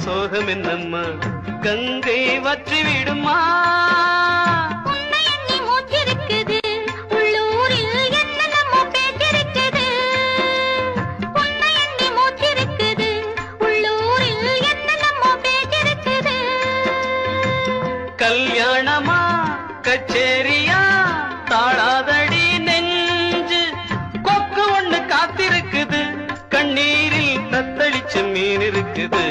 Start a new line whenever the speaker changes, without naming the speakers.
சோகம் என்னம்மா கங்கை வற்றி விடுமா கல்யாணமா கச்சேரியா தாழாதடி நெஞ்சு கொக்கு ஒண்ணு காத்திருக்குது கண்ணீரில் தத்தளிச்ச மீன் இருக்குது